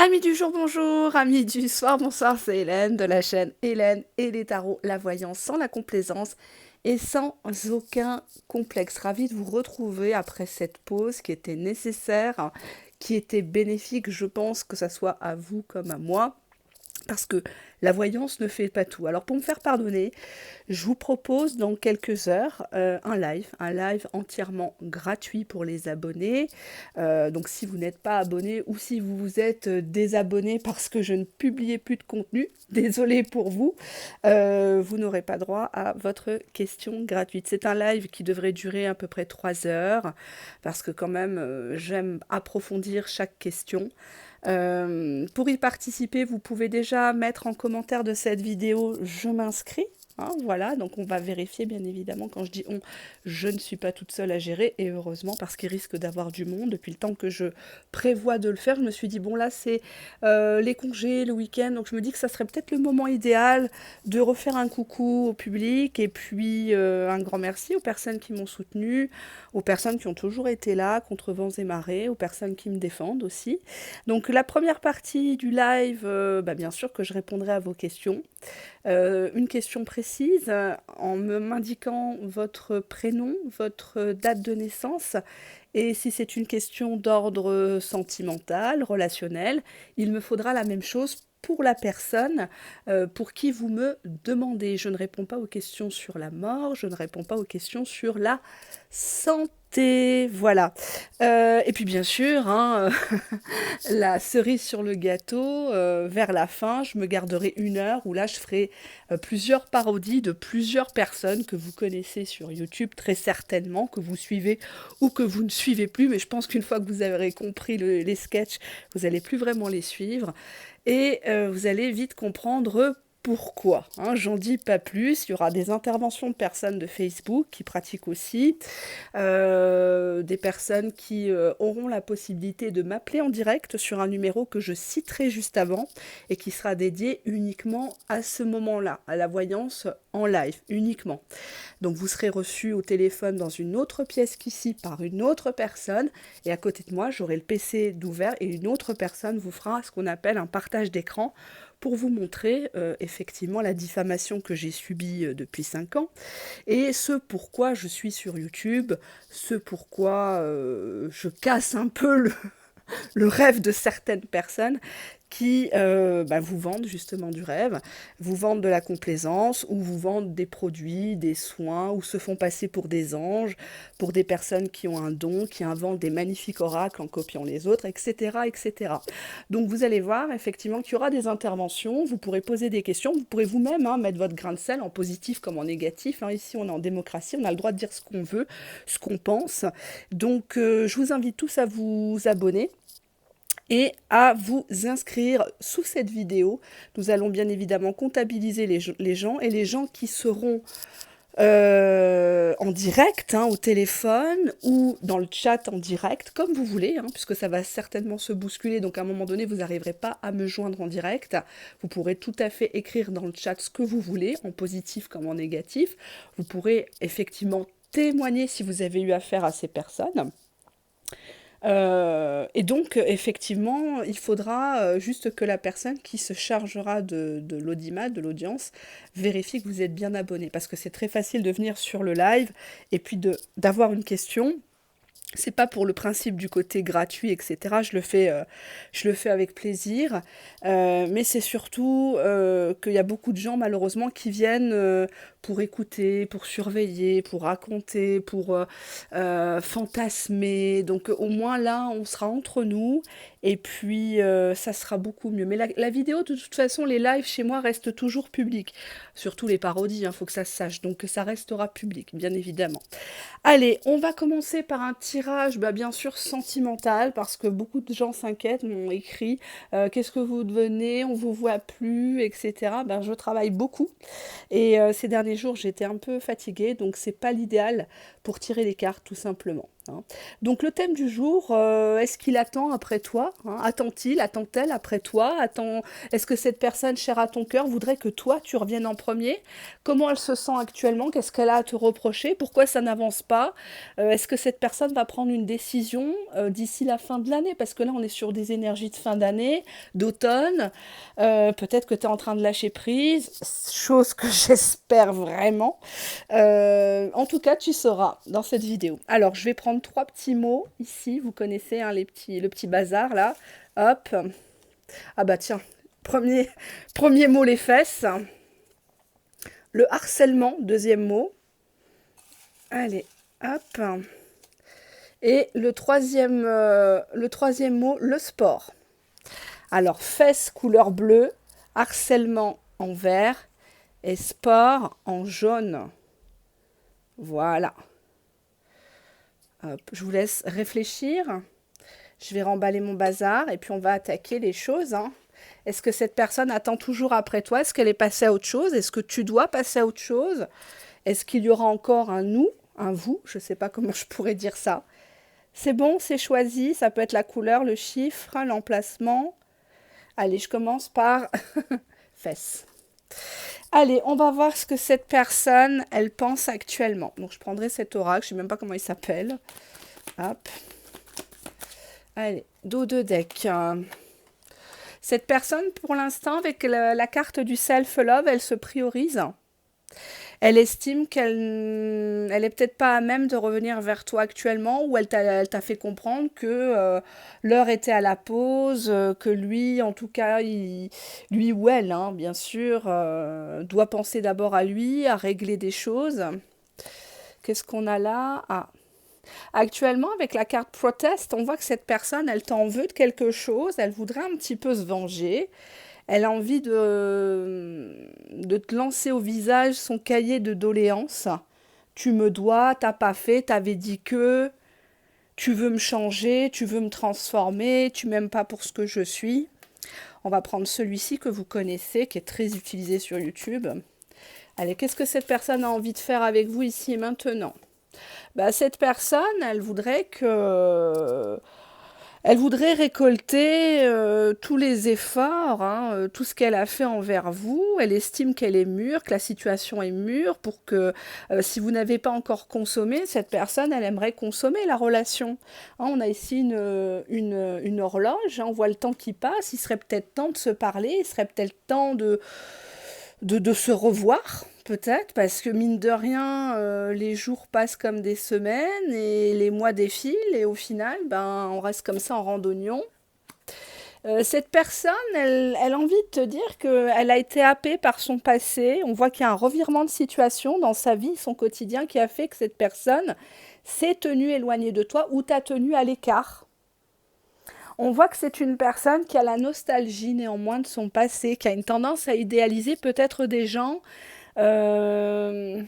Amis du jour, bonjour, amis du soir, bonsoir, c'est Hélène de la chaîne Hélène et les tarots, la voyance sans la complaisance et sans aucun complexe. Ravi de vous retrouver après cette pause qui était nécessaire, qui était bénéfique, je pense, que ça soit à vous comme à moi. Parce que la voyance ne fait pas tout. Alors pour me faire pardonner, je vous propose dans quelques heures un live entièrement gratuit pour les abonnés. Donc si vous n'êtes pas abonné ou si vous vous êtes désabonné parce que je ne publiais plus de contenu, désolé pour vous, vous n'aurez pas droit à votre question gratuite. C'est un live qui devrait durer à peu près 3 heures parce que quand même j'aime approfondir chaque question. Pour y participer, vous pouvez déjà mettre en commentaire de cette vidéo «Je m'inscris». Hein, voilà, donc on va vérifier bien évidemment. Quand je dis on, je ne suis pas toute seule à gérer, et heureusement, parce qu'il risque d'avoir du monde. Depuis le temps que je prévois de le faire, je me suis dit bon là c'est les congés, le week-end, donc je me dis que ça serait peut-être le moment idéal de refaire un coucou au public, et puis un grand merci aux personnes qui m'ont soutenue, aux personnes qui ont toujours été là contre vents et marées, aux personnes qui me défendent aussi. Donc la première partie du live, bien sûr que je répondrai à vos questions. Une question précise, en m'indiquant votre prénom, votre date de naissance, et si c'est une question d'ordre sentimental, relationnel, il me faudra la même chose pour la personne pour qui vous me demandez. Je ne réponds pas aux questions sur la mort, je ne réponds pas aux questions sur la santé. Voilà. Et puis bien sûr, hein, la cerise sur le gâteau, vers la fin, je me garderai 1 heure où là je ferai plusieurs parodies de plusieurs personnes que vous connaissez sur YouTube, très certainement, que vous suivez ou que vous ne suivez plus, mais je pense qu'une fois que vous aurez compris les sketchs, vous n'allez plus vraiment les suivre. Et vous allez vite comprendre pourquoi. Hein, j'en dis pas plus. Il y aura des interventions de personnes de Facebook qui pratiquent aussi, des personnes qui auront la possibilité de m'appeler en direct sur un numéro que je citerai juste avant et qui sera dédié uniquement à ce moment-là, à la voyance en live, uniquement. Donc vous serez reçu au téléphone dans une autre pièce qu'ici par une autre personne, et à côté de moi j'aurai le PC d'ouvert et une autre personne vous fera ce qu'on appelle un partage d'écran pour vous montrer effectivement la diffamation que j'ai subie depuis 5 ans et ce pourquoi je suis sur YouTube, ce pourquoi je casse un peu le rêve de certaines personnes qui vous vendent justement du rêve, vous vendent de la complaisance, ou vous vendent des produits, des soins, ou se font passer pour des anges, pour des personnes qui ont un don, qui inventent des magnifiques oracles en copiant les autres, etc., etc. Donc vous allez voir effectivement qu'il y aura des interventions, vous pourrez poser des questions, vous pourrez vous-même mettre votre grain de sel en positif comme en négatif. Hein. Ici on est en démocratie, on a le droit de dire ce qu'on veut, ce qu'on pense. Donc je vous invite tous à vous abonner et à vous inscrire sous cette vidéo. Nous allons bien évidemment comptabiliser les gens et les gens qui seront en direct, hein, au téléphone ou dans le chat en direct, comme vous voulez, hein, puisque ça va certainement se bousculer, donc à un moment donné, vous n'arriverez pas à me joindre en direct. Vous pourrez tout à fait écrire dans le chat ce que vous voulez, en positif comme en négatif. Vous pourrez effectivement témoigner si vous avez eu affaire à ces personnes. Et donc, effectivement, il faudra juste que la personne qui se chargera de l'audimat, de l'audience, vérifie que vous êtes bien abonné. Parce que c'est très facile de venir sur le live et puis d'avoir une question. C'est pas pour le principe du côté gratuit, etc. Je le fais avec plaisir. Mais c'est surtout qu'il y a beaucoup de gens, malheureusement, qui viennent pour écouter, pour surveiller, pour raconter, pour fantasmer. Donc au moins là, on sera entre nous et puis ça sera beaucoup mieux. Mais la vidéo, de toute façon, les lives chez moi restent toujours publics. Surtout les parodies, il faut que ça se sache. Donc ça restera public, bien évidemment. Allez, on va commencer par un tirage, bien sûr sentimental, parce que beaucoup de gens s'inquiètent, m'ont écrit qu'est-ce que vous devenez, on vous voit plus, etc. Je travaille beaucoup et ces derniers jours j'étais un peu fatiguée, donc c'est pas l'idéal pour tirer les cartes tout simplement. hein. Donc le thème du jour, est-ce qu'il attend après toi, hein? Attend-il, attend-elle après toi? Est-ce que cette personne chère à ton cœur voudrait que toi, tu reviennes en premier? Comment elle se sent actuellement? Qu'est-ce qu'elle a à te reprocher? Pourquoi ça n'avance pas? Est-ce que cette personne va prendre une décision d'ici la fin de l'année? Parce que là, on est sur des énergies de fin d'année, d'automne. Peut-être que tu es en train de lâcher prise, chose que j'espère vraiment. En tout cas, tu sauras dans cette vidéo. Alors, je vais prendre trois petits mots ici. Vous connaissez hein, le petit bazar là. Hop. Ah bah tiens, premier mot, les fesses. Le harcèlement, deuxième mot. Allez, hop. Et le troisième mot, le sport. Alors, fesses couleur bleue, harcèlement en vert et sport en jaune. Voilà. Hop, je vous laisse réfléchir. Je vais remballer mon bazar et puis on va attaquer les choses, hein. Est-ce que cette personne attend toujours après toi? Est-ce qu'elle est passée à autre chose? Est-ce que tu dois passer à autre chose? Est-ce qu'il y aura encore un nous, un vous? Je ne sais pas comment je pourrais dire ça. C'est bon, c'est choisi. Ça peut être la couleur, le chiffre, l'emplacement. Allez, je commence par fesses. Allez, on va voir ce que cette personne, elle pense actuellement. Donc, je prendrai cet oracle. Je ne sais même pas comment il s'appelle. Hop. Allez, dos de deck. Cette personne, pour l'instant, avec la carte du self-love, elle se priorise. Elle estime qu'elle elle est peut-être pas à même de revenir vers toi actuellement, ou elle t'a fait comprendre que l'heure était à la pause, que lui, en tout cas, lui ou elle, hein, bien sûr, doit penser d'abord à lui, à régler des choses. Qu'est-ce qu'on a là? Ah. Actuellement, avec la carte protest, on voit que cette personne, elle t'en veut de quelque chose, elle voudrait un petit peu se venger. Elle a envie de te lancer au visage son cahier de doléances. Tu me dois, t'as pas fait, t'avais dit que, tu veux me changer, tu veux me transformer, tu m'aimes pas pour ce que je suis. On va prendre celui-ci que vous connaissez, qui est très utilisé sur YouTube. Allez, qu'est-ce que cette personne a envie de faire avec vous ici et maintenant? Bah, cette personne, elle voudrait récolter tous les efforts, hein, tout ce qu'elle a fait envers vous. Elle estime qu'elle est mûre, que la situation est mûre pour que si vous n'avez pas encore consommé, cette personne, elle aimerait consommer la relation. Hein, on a ici une horloge, hein, on voit le temps qui passe. Il serait peut-être temps de se parler, il serait peut-être temps de se revoir, peut-être, parce que mine de rien, les jours passent comme des semaines et les mois défilent et au final, ben, on reste comme ça en randonnion. Cette personne, elle a envie de te dire qu'elle a été happée par son passé. On voit qu'il y a un revirement de situation dans sa vie, son quotidien, qui a fait que cette personne s'est tenue éloignée de toi ou t'a tenue à l'écart. On voit que c'est une personne qui a la nostalgie néanmoins de son passé, qui a une tendance à idéaliser peut-être des gens euh,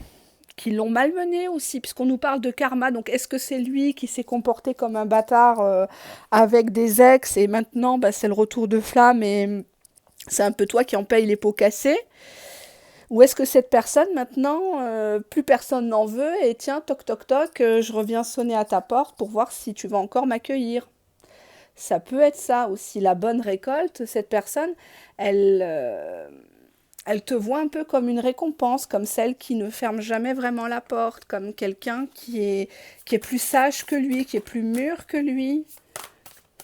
qui l'ont malmené aussi, puisqu'on nous parle de karma. Donc est-ce que c'est lui qui s'est comporté comme un bâtard avec des ex et maintenant bah, c'est le retour de flamme et c'est un peu toi qui en paye les pots cassés? Ou est-ce que cette personne maintenant, plus personne n'en veut et tiens, toc toc toc, je reviens sonner à ta porte pour voir si tu vas encore m'accueillir? Ça peut être ça aussi, la bonne récolte. Cette personne, elle, elle te voit un peu comme une récompense, comme celle qui ne ferme jamais vraiment la porte, comme quelqu'un qui est plus sage que lui, qui est plus mûr que lui.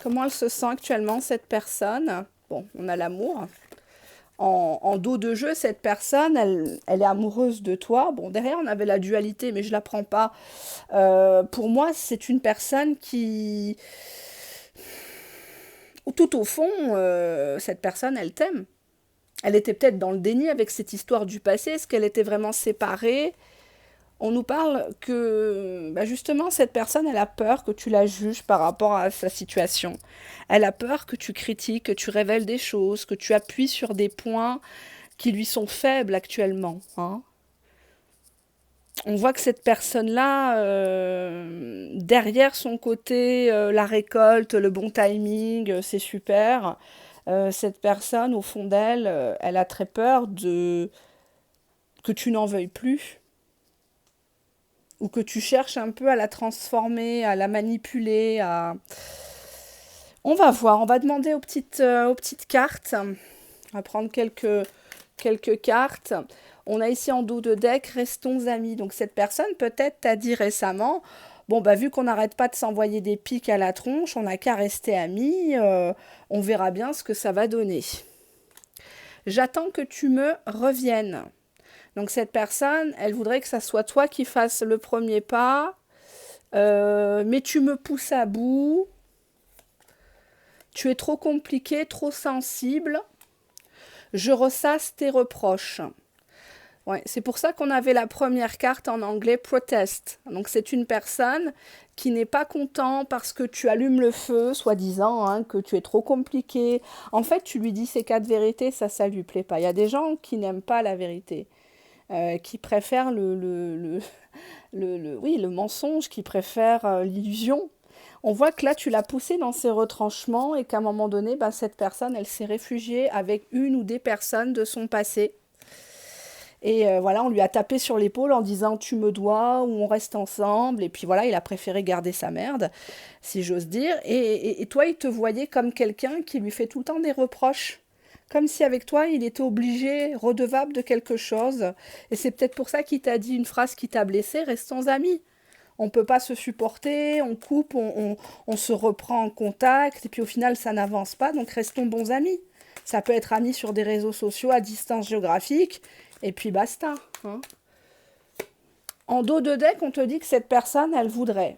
Comment elle se sent actuellement, cette personne? Bon, on a l'amour. En dos de jeu, cette personne, elle est amoureuse de toi. Bon, derrière, on avait la dualité, mais je la prends pas. Pour moi, c'est une personne qui tout au fond, cette personne, elle t'aime. Elle était peut-être dans le déni avec cette histoire du passé. Est-ce qu'elle était vraiment séparée? On nous parle que bah justement, cette personne, elle a peur que tu la juges par rapport à sa situation. Elle a peur que tu critiques, que tu révèles des choses, que tu appuies sur des points qui lui sont faibles actuellement, hein. On voit que cette personne-là, derrière son côté, la récolte, le bon timing, c'est super. Cette personne, au fond d'elle, elle a très peur que tu n'en veuilles plus. ou que tu cherches un peu à la transformer, à la manipuler, à... On va voir, on va demander aux petites cartes. On va prendre quelques cartes. On a ici en dos de deck, restons amis. Donc cette personne peut-être t'a dit récemment, bon bah vu qu'on n'arrête pas de s'envoyer des pics à la tronche, on n'a qu'à rester amis, on verra bien ce que ça va donner. J'attends que tu me reviennes. Donc cette personne, elle voudrait que ça soit toi qui fasses le premier pas, mais tu me pousses à bout, tu es trop compliqué, trop sensible, je ressasse tes reproches. Ouais, c'est pour ça qu'on avait la première carte en anglais, protest. Donc c'est une personne qui n'est pas content parce que tu allumes le feu, soi-disant, hein, que tu es trop compliqué. En fait, tu lui dis ces quatre vérités, ça lui plaît pas. Il y a des gens qui n'aiment pas la vérité, qui préfèrent oui, le mensonge, qui préfèrent l'illusion. On voit que là, tu l'as poussé dans ses retranchements et qu'à un moment donné, bah, cette personne, elle s'est réfugiée avec une ou des personnes de son passé. Et voilà, on lui a tapé sur l'épaule en disant tu me dois ou on reste ensemble. Et puis voilà, il a préféré garder sa merde, si j'ose dire. Et toi, il te voyait comme quelqu'un qui lui fait tout le temps des reproches. Comme si avec toi, il était obligé, redevable de quelque chose. Et c'est peut-être pour ça qu'il t'a dit une phrase qui t'a blessé, restons amis. On ne peut pas se supporter, on coupe, on se reprend en contact. Et puis au final, ça n'avance pas, donc restons bons amis. Ça peut être amis sur des réseaux sociaux à distance géographique. Et puis basta. Hein. En dos de deck, on te dit que cette personne, elle voudrait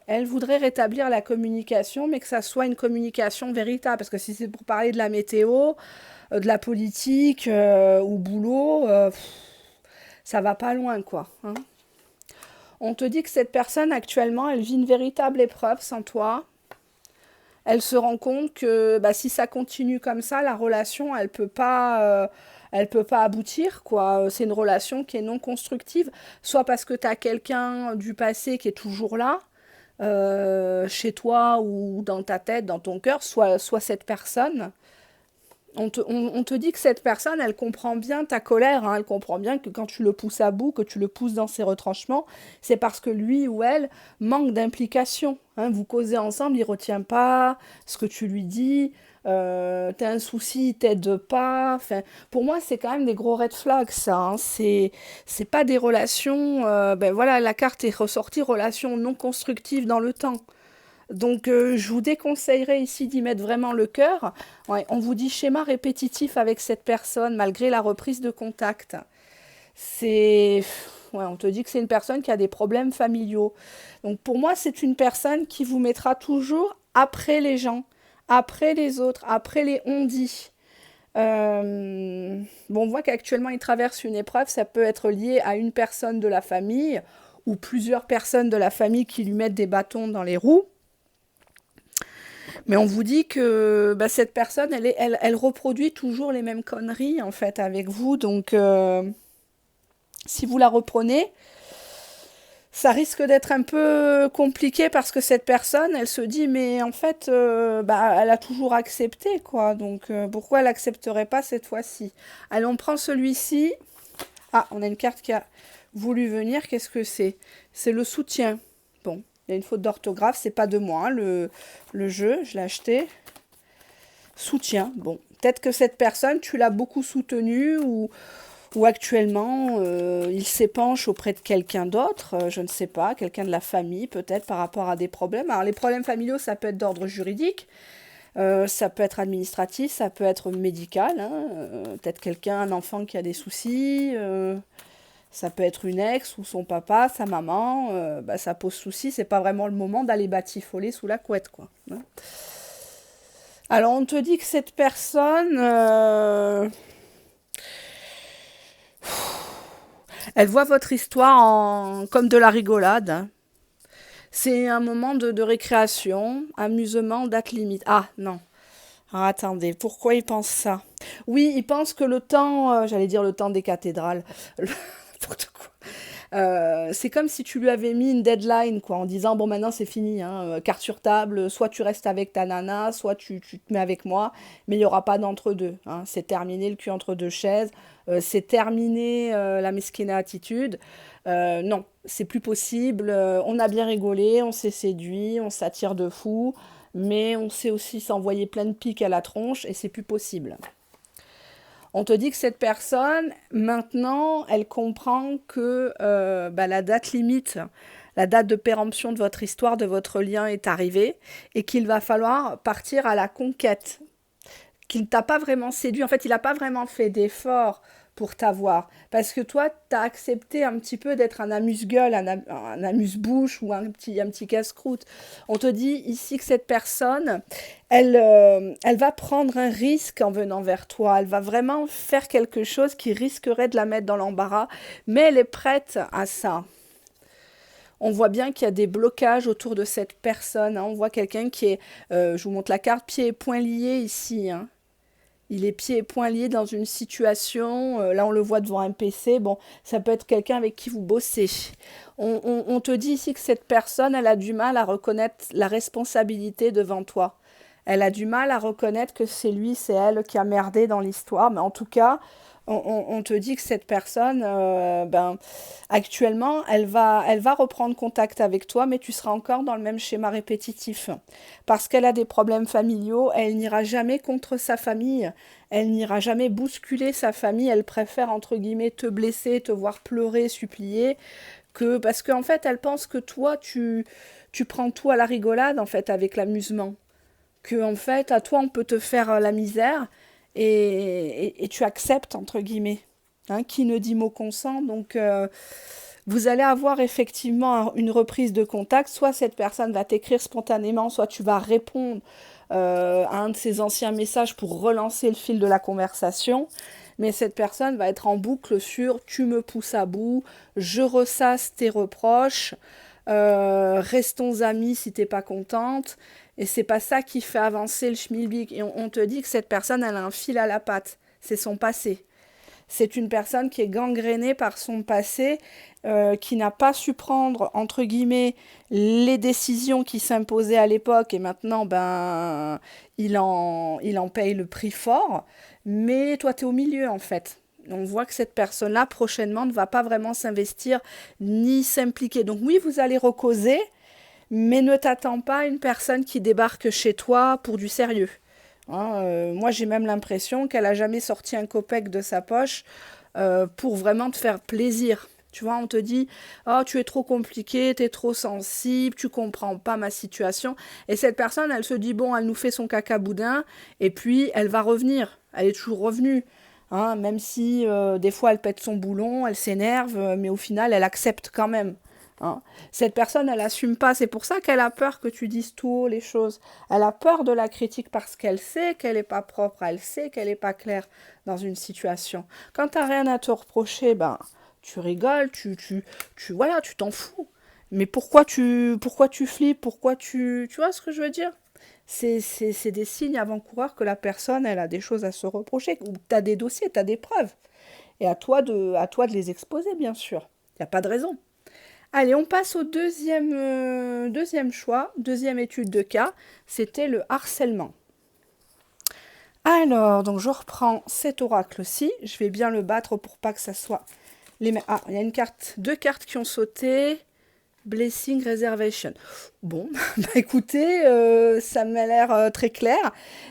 rétablir la communication, mais que ça soit une communication véritable. Parce que si c'est pour parler de la météo, de la politique ou boulot, ça va pas loin, quoi. Hein. On te dit que cette personne, actuellement, elle vit une véritable épreuve sans toi. Elle se rend compte que bah, si ça continue comme ça, la relation, elle peut pas aboutir, quoi. C'est une relation qui est non constructive, soit parce que tu as quelqu'un du passé qui est toujours là, chez toi ou dans ta tête, dans ton cœur, soit cette personne. On te dit que cette personne, elle comprend bien ta colère, hein, elle comprend bien que quand tu le pousses à bout, que tu le pousses dans ses retranchements, c'est parce que lui ou elle manque d'implication. Hein, vous causez ensemble, il ne retient pas ce que tu lui dis, t'as un souci, il t'aide pas. Enfin, pour moi, c'est quand même des gros red flags, ça. Hein, c'est pas des relations... ben voilà, la carte est ressortie, relations non constructives dans le temps. Donc, je vous déconseillerais ici d'y mettre vraiment le cœur. Ouais, on vous dit schéma répétitif avec cette personne malgré la reprise de contact. C'est... Ouais, on te dit que c'est une personne qui a des problèmes familiaux. Donc, pour moi, c'est une personne qui vous mettra toujours après les gens, après les autres, après les on-dit. Bon, on voit qu'actuellement, il traverse une épreuve. Ça peut être lié à une personne de la famille ou plusieurs personnes de la famille qui lui mettent des bâtons dans les roues. Mais on vous dit que bah, cette personne, elle reproduit toujours les mêmes conneries, en fait, avec vous. Donc, si vous la reprenez, ça risque d'être un peu compliqué parce que cette personne, elle se dit, mais en fait, bah, elle a toujours accepté, quoi. Donc, pourquoi elle n'accepterait pas cette fois-ci? Allez, on prend celui-ci. Ah, on a une carte qui a voulu venir. Qu'est-ce que c'est? C'est le soutien. Bon. Il y a une faute d'orthographe, c'est pas de moi, hein, le jeu, je l'ai acheté. Soutien, bon. Peut-être que cette personne, tu l'as beaucoup soutenue ou actuellement, il s'épanche auprès de quelqu'un d'autre, je ne sais pas, quelqu'un de la famille peut-être par rapport à des problèmes. Alors les problèmes familiaux, ça peut être d'ordre juridique, ça peut être administratif, ça peut être médical, hein, peut-être quelqu'un, un enfant qui a des soucis... Ça peut être une ex ou son papa, sa maman, bah, ça pose souci, c'est pas vraiment le moment d'aller batifoler sous la couette, quoi. Hein. Alors on te dit que cette personne, elle voit votre histoire comme de la rigolade. Hein. C'est un moment de récréation, amusement, date limite. Ah non. Ah, attendez, pourquoi il pense ça? Oui, il pense que le temps, j'allais dire le temps des cathédrales, n'importe quoi. C'est comme si tu lui avais mis une deadline, quoi, en disant, bon, maintenant c'est fini, hein, carte sur table, soit tu restes avec ta nana, soit tu te mets avec moi, mais il n'y aura pas d'entre-deux, hein. C'est terminé le cul entre deux chaises, c'est terminé la mesquina attitude. Non, c'est plus possible. On a bien rigolé, on s'est séduit, on s'attire de fou, mais on sait aussi s'envoyer plein de pics à la tronche et c'est plus possible. On te dit que cette personne, maintenant, elle comprend que bah, la date limite, la date de péremption de votre histoire, de votre lien est arrivée et qu'il va falloir partir à la conquête, qu'il ne t'a pas vraiment séduit. En fait, il n'a pas vraiment fait d'efforts pour t'avoir. Parce que toi, tu as accepté un petit peu d'être un amuse-gueule, un amuse-bouche ou un petit casse-croûte. On te dit ici que cette personne, elle va prendre un risque en venant vers toi. Elle va vraiment faire quelque chose qui risquerait de la mettre dans l'embarras. Mais elle est prête à ça. On voit bien qu'il y a des blocages autour de cette personne, hein. On voit quelqu'un qui est, je vous montre la carte, pieds et poings liés ici, hein. Il est pieds et poings liés dans une situation, là on le voit devant un PC, bon, ça peut être quelqu'un avec qui vous bossez. On te dit ici que cette personne, elle a du mal à reconnaître la responsabilité devant toi. Elle a du mal à reconnaître que c'est lui, c'est elle qui a merdé dans l'histoire, mais en tout cas, on te dit que cette personne, ben, actuellement, elle va reprendre contact avec toi, mais tu seras encore dans le même schéma répétitif. Parce qu'elle a des problèmes familiaux, elle n'ira jamais contre sa famille, elle n'ira jamais bousculer sa famille, elle préfère, entre guillemets, te blesser, te voir pleurer, supplier, que parce qu'en fait, elle pense que toi, tu prends tout à la rigolade, en fait, avec l'amusement. Que, en fait, à toi, on peut te faire la misère et tu acceptes, entre guillemets. Hein, qui ne dit mot consent, donc vous allez avoir effectivement une reprise de contact. Soit cette personne va t'écrire spontanément, soit tu vas répondre à un de ses anciens messages pour relancer le fil de la conversation. Mais cette personne va être en boucle sur tu me pousses à bout, je ressasse tes reproches, restons amis si t'es pas contente. Et c'est pas ça qui fait avancer le schmilblick. Et on te dit que cette personne, elle a un fil à la patte. C'est son passé. C'est une personne qui est gangrénée par son passé, qui n'a pas su prendre, entre guillemets, les décisions qui s'imposaient à l'époque, et maintenant, ben, il en paye le prix fort. Mais toi, tu es au milieu, en fait. On voit que cette personne-là, prochainement, ne va pas vraiment s'investir ni s'impliquer. Donc oui, vous allez recauser, mais ne t'attends pas à une personne qui débarque chez toi pour du sérieux. Hein, moi, j'ai même l'impression qu'elle a jamais sorti un copec de sa poche pour vraiment te faire plaisir. Tu vois, on te dit, oh, tu es trop compliqué, tu es trop sensible, tu comprends pas ma situation. Et cette personne, elle se dit, bon, elle nous fait son caca boudin, et puis elle va revenir. Elle est toujours revenue. Hein, même si des fois elle pète son boulon, elle s'énerve, mais au final, elle accepte quand même. Hein. Cette personne, elle assume pas. C'est pour ça qu'elle a peur que tu dises tout haut les choses. Elle a peur de la critique parce qu'elle sait qu'elle n'est pas propre, elle sait qu'elle n'est pas claire dans une situation. Quand tu n'as rien à te reprocher, ben, tu rigoles, voilà, tu t'en fous. Mais pourquoi tu flippes, tu vois ce que je veux dire? C'est des signes avant-coureurs que la personne, elle a des choses à se reprocher. Ou tu as des dossiers, tu as des preuves. Et à toi de les exposer, bien sûr. Il n'y a pas de raison. Allez, on passe au deuxième choix, deuxième étude de cas, c'était le harcèlement. Alors, donc je reprends cet oracle-ci, je vais bien le battre pour pas que ça soit les mêmes. Ah, il y a deux cartes qui ont sauté. Blessing Reservation. Bon, bah écoutez, ça m'a l'air très clair.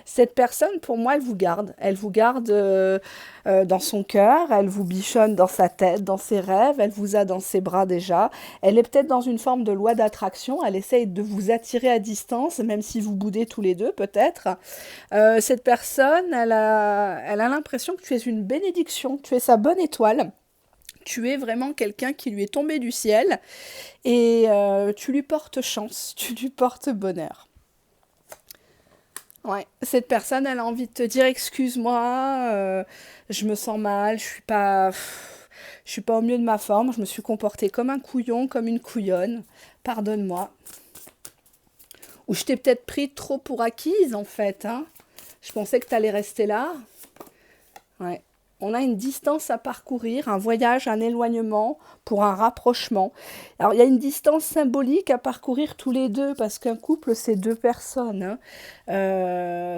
Cette personne, pour moi, elle vous garde. Elle vous garde dans son cœur, elle vous bichonne dans sa tête, dans ses rêves, elle vous a dans ses bras déjà. Elle est peut-être dans une forme de loi d'attraction, elle essaye de vous attirer à distance, même si vous boudez tous les deux peut-être. Cette personne, elle a l'impression que tu es une bénédiction, tu es sa bonne étoile. Tu es vraiment quelqu'un qui lui est tombé du ciel et tu lui portes chance, tu lui portes bonheur. Ouais, cette personne, elle a envie de te dire excuse-moi, je me sens mal, je suis pas au mieux de ma forme, je me suis comportée comme un couillon, comme une couillonne, pardonne-moi. Ou je t'ai peut-être pris trop pour acquise en fait, hein. Je pensais que tu allais rester là. Ouais. On a une distance à parcourir, un voyage, un éloignement pour un rapprochement. Alors, il y a une distance symbolique à parcourir tous les deux, parce qu'un couple, c'est deux personnes, hein.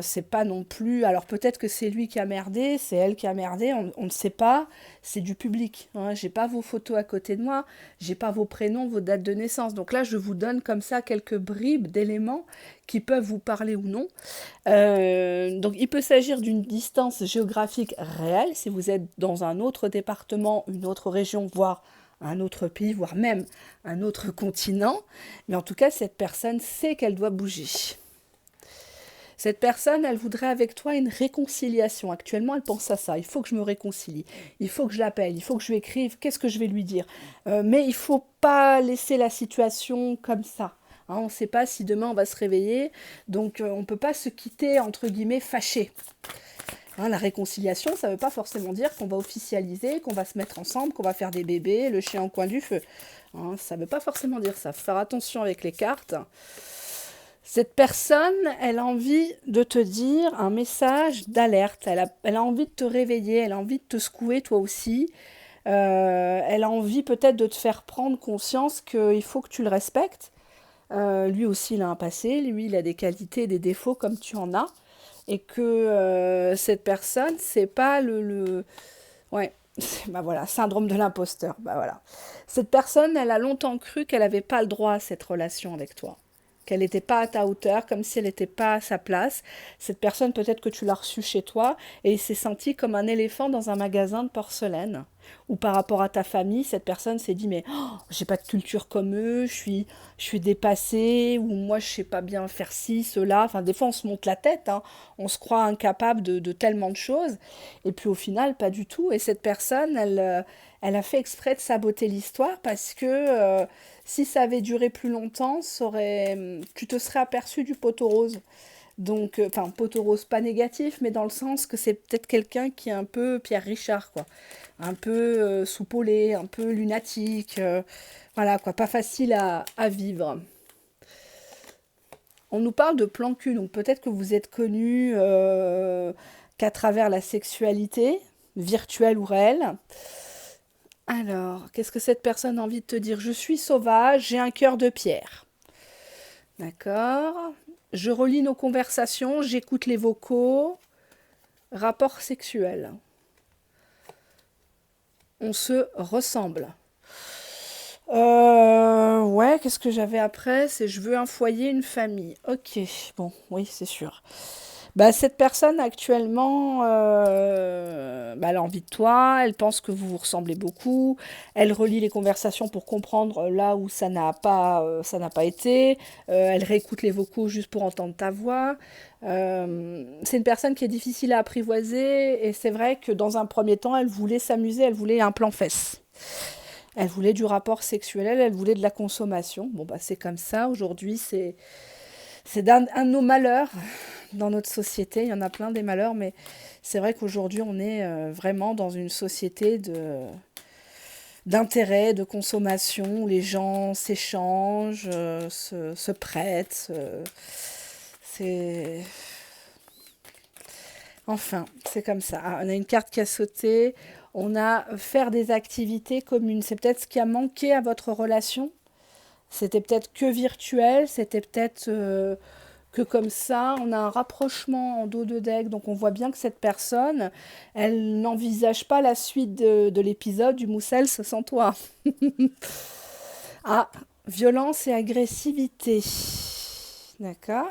C'est pas non plus. Alors, peut-être que c'est lui qui a merdé, c'est elle qui a merdé, on ne sait pas. C'est du public, hein. J'ai pas vos photos à côté de moi, j'ai pas vos prénoms, vos dates de naissance. Donc là, je vous donne comme ça quelques bribes d'éléments qui peuvent vous parler ou non. Donc il peut s'agir d'une distance géographique réelle, si vous êtes dans un autre département, une autre région, voire un autre pays, voire même un autre continent. Mais en tout cas, cette personne sait qu'elle doit bouger. Cette personne, elle voudrait avec toi une réconciliation. Actuellement, elle pense à ça. Il faut que je me réconcilie. Il faut que je l'appelle. Il faut que je lui écrive. Qu'est-ce que je vais lui dire? Mais il ne faut pas laisser la situation comme ça. Hein, on ne sait pas si demain on va se réveiller. Donc, on ne peut pas se quitter, entre guillemets, fâché. Hein, la réconciliation, ça ne veut pas forcément dire qu'on va officialiser, qu'on va se mettre ensemble, qu'on va faire des bébés, le chien au coin du feu. Hein, ça ne veut pas forcément dire ça. Faut faire attention avec les cartes. Cette personne, elle a envie de te dire un message d'alerte. Elle a envie de te réveiller, elle a envie de te secouer toi aussi. Elle a envie peut-être de te faire prendre conscience qu'il faut que tu le respectes. Lui aussi, il a un passé, lui, il a des qualités, des défauts comme tu en as. Et que cette personne, c'est pas Ouais, bah voilà, syndrome de l'imposteur. Bah voilà. Cette personne, elle a longtemps cru qu'elle n'avait pas le droit à cette relation avec toi, qu'elle n'était pas à ta hauteur, comme si elle n'était pas à sa place. Cette personne, peut-être que tu l'as reçue chez toi et il s'est senti comme un éléphant dans un magasin de porcelaine. Ou par rapport à ta famille, cette personne s'est dit mais oh, j'ai pas de culture comme eux, je suis dépassée, ou moi je sais pas bien faire ci, cela. Enfin, des fois on se monte la tête, hein. On se croit incapable de tellement de choses. Et puis au final, pas du tout. Et cette personne, elle a fait exprès de saboter l'histoire parce que si ça avait duré plus longtemps, tu te serais aperçu du poteau rose. Donc, enfin, poteau rose pas négatif, mais dans le sens que c'est peut-être quelqu'un qui est un peu Pierre Richard, quoi. Un peu soupolé, un peu lunatique. Voilà, quoi, pas facile à vivre. On nous parle de plan cul, donc peut-être que vous êtes connu qu'à travers la sexualité, virtuelle ou réelle. Alors, qu'est-ce que cette personne a envie de te dire? Je suis sauvage, j'ai un cœur de pierre. D'accord. Je relis nos conversations, j'écoute les vocaux. Rapport sexuel. On se ressemble. Ouais, qu'est-ce que j'avais après? C'est je veux un foyer, une famille. Ok, bon, oui, c'est sûr. Bah, cette personne actuellement, bah, elle a envie de toi, elle pense que vous vous ressemblez beaucoup, elle relit les conversations pour comprendre là où ça n'a pas été, elle réécoute les vocaux juste pour entendre ta voix. C'est une personne qui est difficile à apprivoiser et c'est vrai que dans un premier temps, elle voulait s'amuser, elle voulait un plan fesse. Elle voulait du rapport sexuel, elle voulait de la consommation. Bon, bah, c'est comme ça. Aujourd'hui, c'est un de nos malheurs dans notre société. Il y en a plein des malheurs, mais c'est vrai qu'aujourd'hui, on est vraiment dans une société d'intérêt, de consommation, où les gens s'échangent, se prêtent. C'est... Enfin, c'est comme ça. Ah, on a une carte qui a sauté. On a faire des activités communes. C'est peut-être ce qui a manqué à votre relation. C'était peut-être que virtuel, c'était peut-être que comme ça, on a un rapprochement en dos de deck, donc on voit bien que cette personne, elle n'envisage pas la suite de l'épisode du Moussel sans toi. Ah, violence et agressivité. D'accord.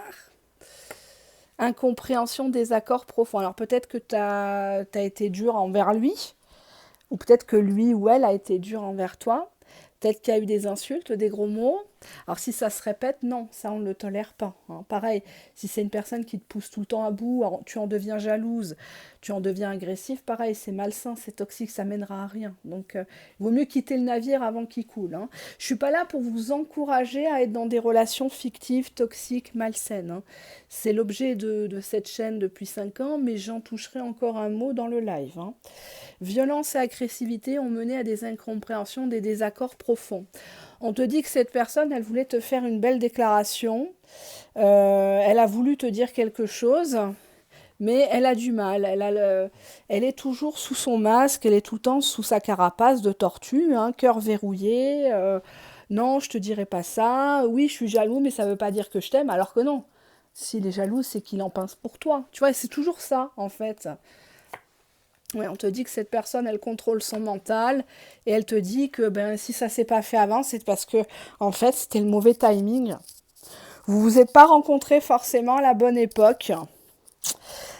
Incompréhension, désaccord profond. Alors peut-être que tu as été dur envers lui, ou peut-être que lui ou elle a été dur envers toi. Peut-être qu'il y a eu des insultes, des gros mots. Alors si ça se répète, non, ça on ne le tolère pas, hein. Pareil, si c'est une personne qui te pousse tout le temps à bout, tu en deviens jalouse, tu en deviens agressif, pareil, c'est malsain, c'est toxique, ça mènera à rien. Donc il vaut mieux quitter le navire avant qu'il coule, hein. Je suis pas là pour vous encourager à être dans des relations fictives, toxiques, malsaines, hein. C'est l'objet de cette chaîne depuis 5 ans, mais j'en toucherai encore un mot dans le live, hein. Violence et agressivité ont mené à des incompréhensions, des désaccords profonds. On te dit que cette personne, elle voulait te faire une belle déclaration, elle a voulu te dire quelque chose, mais elle a du mal. Elle est toujours sous son masque, elle est tout le temps sous sa carapace de tortue, hein, cœur verrouillé. Non, je te dirai pas ça. Oui, je suis jaloux, mais ça veut pas dire que je t'aime, alors que non. S'il est jaloux, c'est qu'il en pince pour toi. Tu vois, c'est toujours ça, en fait. Ouais, on te dit que cette personne, elle contrôle son mental et elle te dit que ben, si ça s'est pas fait avant, c'est parce que, en fait, c'était le mauvais timing. Vous vous êtes pas rencontrés forcément à la bonne époque.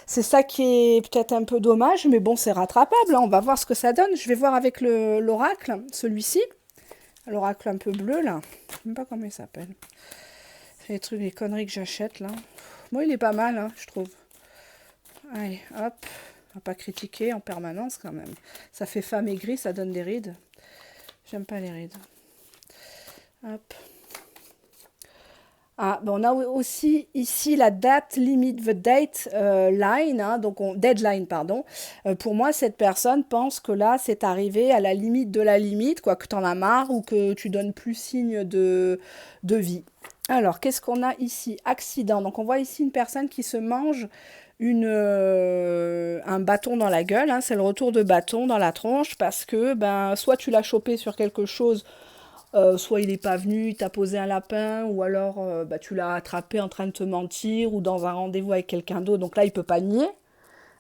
C'est ça qui est peut-être un peu dommage, mais bon, c'est rattrapable, hein. On va voir ce que ça donne. Je vais voir avec l'oracle, celui-ci. L'oracle un peu bleu, là. Je sais même pas comment il s'appelle. C'est les trucs, les conneries que j'achète, là. Moi, il est pas mal, hein, je trouve. Allez, hop. On va pas critiquer en permanence, quand même. Ça fait femme aigrie, ça donne des rides. J'aime pas les rides. Hop. Ah, ben on a aussi ici la date limite, the date line, hein, donc deadline, pardon. Pour moi, cette personne pense que là, c'est arrivé à la limite de la limite, quoi, que tu en as marre ou que tu donnes plus signe de vie. Alors, qu'est-ce qu'on a ici? Accident. Donc, on voit ici une personne qui se mange un bâton dans la gueule, hein, c'est le retour de bâton dans la tronche parce que ben, soit tu l'as chopé sur quelque chose, soit il n'est pas venu, il t'a posé un lapin, ou alors bah, tu l'as attrapé en train de te mentir, ou dans un rendez-vous avec quelqu'un d'autre, donc là il peut pas nier.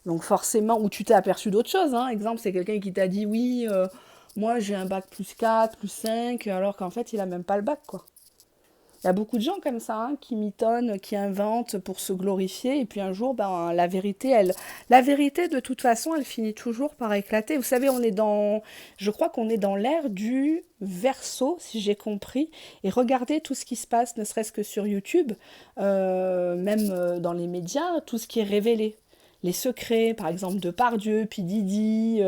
Donc forcément, ou tu t'es aperçu d'autre chose, hein. Exemple, c'est quelqu'un qui t'a dit oui, moi j'ai un bac plus 4, plus 5, alors qu'en fait il a même pas le bac, quoi. Il y a beaucoup de gens comme ça, hein, qui mitonnent, qui inventent pour se glorifier, et puis un jour, ben, la vérité, de toute façon, elle finit toujours par éclater. Vous savez, je crois qu'on est dans l'ère du verso, si j'ai compris, et regardez tout ce qui se passe, ne serait-ce que sur YouTube, même dans les médias, tout ce qui est révélé. Les secrets, par exemple, de Pardieu, puis Didi.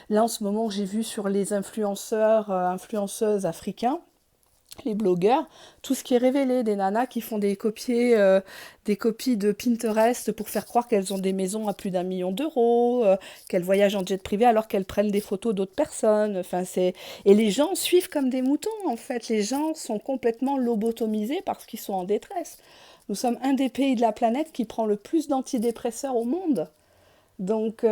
Là, en ce moment, j'ai vu sur les influenceurs, influenceuses africains, les blogueurs, tout ce qui est révélé, des nanas qui font des copies de Pinterest pour faire croire qu'elles ont des maisons à plus d'1 million d'euros, qu'elles voyagent en jet privé alors qu'elles prennent des photos d'autres personnes. Enfin, et les gens suivent comme des moutons, en fait. Les gens sont complètement lobotomisés parce qu'ils sont en détresse. Nous sommes un des pays de la planète qui prend le plus d'antidépresseurs au monde. Donc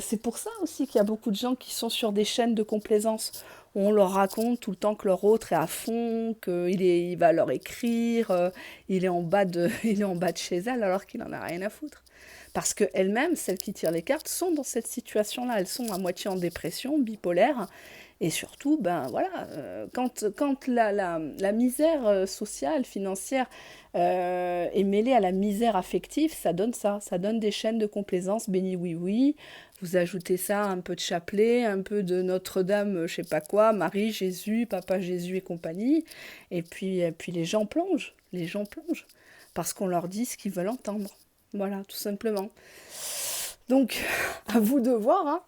c'est pour ça aussi qu'il y a beaucoup de gens qui sont sur des chaînes de complaisance où on leur raconte tout le temps que leur autre est à fond, il va leur écrire, il est en bas de, il est en bas de chez elle alors qu'il en a rien à foutre. Parce qu'elles-mêmes, celles qui tirent les cartes, sont dans cette situation-là. Elles sont à moitié en dépression, bipolaires. Et surtout, ben voilà, quand la misère sociale, financière est mêlée à la misère affective, ça donne ça. Ça donne des chaînes de complaisance, béni oui oui. Vous ajoutez ça, un peu de chapelet, un peu de Notre-Dame, je sais pas quoi, Marie, Jésus, Papa Jésus et compagnie. Et puis les gens plongent. Les gens plongent. Parce qu'on leur dit ce qu'ils veulent entendre. Voilà, tout simplement. Donc, à vous de voir, hein.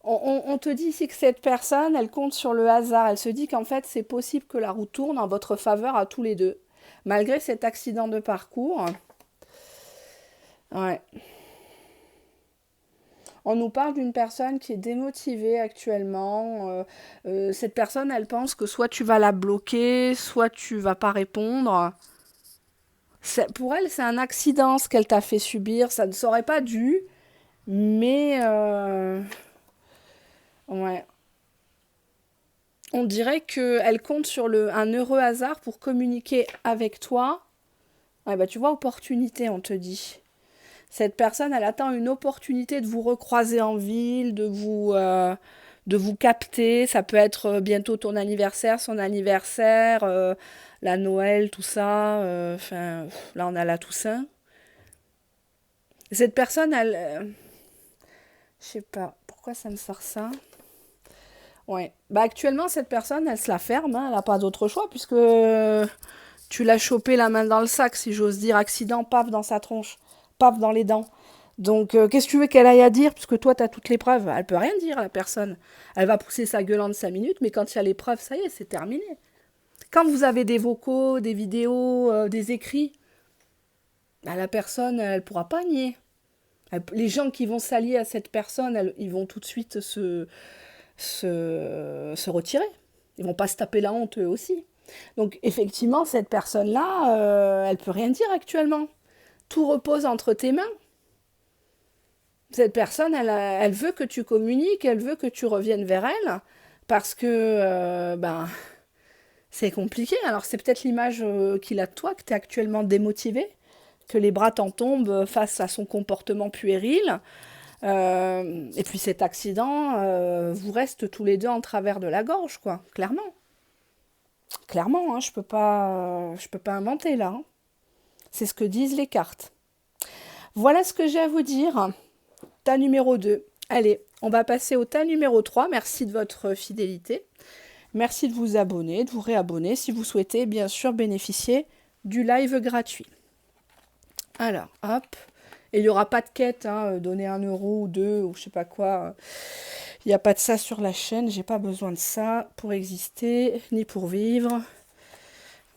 On te dit ici que cette personne, elle compte sur le hasard. Elle se dit qu'en fait, c'est possible que la roue tourne en votre faveur à tous les deux. Malgré cet accident de parcours. Ouais. On nous parle d'une personne qui est démotivée actuellement. Cette personne, elle pense que soit tu vas la bloquer, soit tu vas pas répondre. Pour elle, c'est un accident ce qu'elle t'a fait subir. Ça ne serait pas dû, mais ouais. On dirait qu'elle compte sur un heureux hasard pour communiquer avec toi. Ouais, bah tu vois, opportunité, on te dit. Cette personne, elle attend une opportunité de vous recroiser en ville, de vous capter. Ça peut être bientôt ton anniversaire, son anniversaire, la Noël, tout ça. Enfin, là, on a la Toussaint. Cette personne, elle... je sais pas, pourquoi ça me sort ça? Ouais. Bah actuellement, cette personne, elle se la ferme, hein, elle n'a pas d'autre choix, puisque tu l'as chopé la main dans le sac, si j'ose dire. Accident, paf, dans sa tronche, paf, dans les dents. Donc, qu'est-ce que tu veux qu'elle aille à dire, puisque toi, tu as toutes les preuves? Elle peut rien dire, la personne. Elle va pousser sa gueulante 5 minutes, mais quand il y a les preuves, ça y est, c'est terminé. Quand vous avez des vocaux, des vidéos, des écrits, bah, la personne, elle pourra pas nier. Les gens qui vont s'allier à cette personne, ils vont tout de suite se retirer. Ils vont pas se taper la honte eux aussi. Donc effectivement, cette personne-là, elle peut rien dire actuellement. Tout repose entre tes mains. Cette personne, elle veut que tu communiques, elle veut que tu reviennes vers elle, parce que ben, c'est compliqué. Alors c'est peut-être l'image qu'il a de toi, que tu es actuellement démotivé, que les bras t'en tombent face à son comportement puéril. Et puis cet accident vous reste tous les deux en travers de la gorge, quoi, clairement. Clairement, hein, je peux pas inventer là, hein. C'est ce que disent les cartes. Voilà ce que j'ai à vous dire. Tas numéro 2. Allez, on va passer au tas numéro 3. Merci de votre fidélité. Merci de vous abonner, de vous réabonner si vous souhaitez bien sûr bénéficier du live gratuit. Alors, hop. Et il n'y aura pas de quête, hein, donner 1 € ou 2 ou je sais pas quoi. Il n'y a pas de ça sur la chaîne. J'ai pas besoin de ça pour exister ni pour vivre.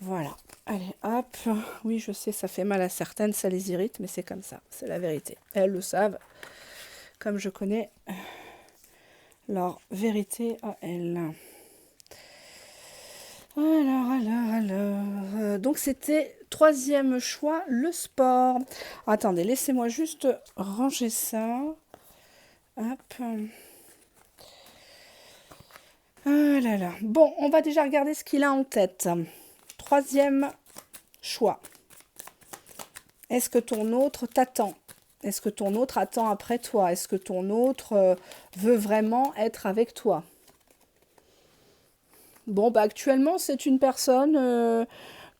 Voilà. Allez, hop. Oui, je sais, ça fait mal à certaines, ça les irrite, mais c'est comme ça. C'est la vérité. Elles le savent. Comme je connais leur vérité à elles. Alors. Donc c'était troisième choix, le sport. Attendez, laissez-moi juste ranger ça. Hop. Ah là là. Bon, on va déjà regarder ce qu'il a en tête. Troisième choix. Est-ce que ton autre t'attend? Est-ce que ton autre attend après toi? Est-ce que ton autre veut vraiment être avec toi? Bon, bah actuellement, c'est une personne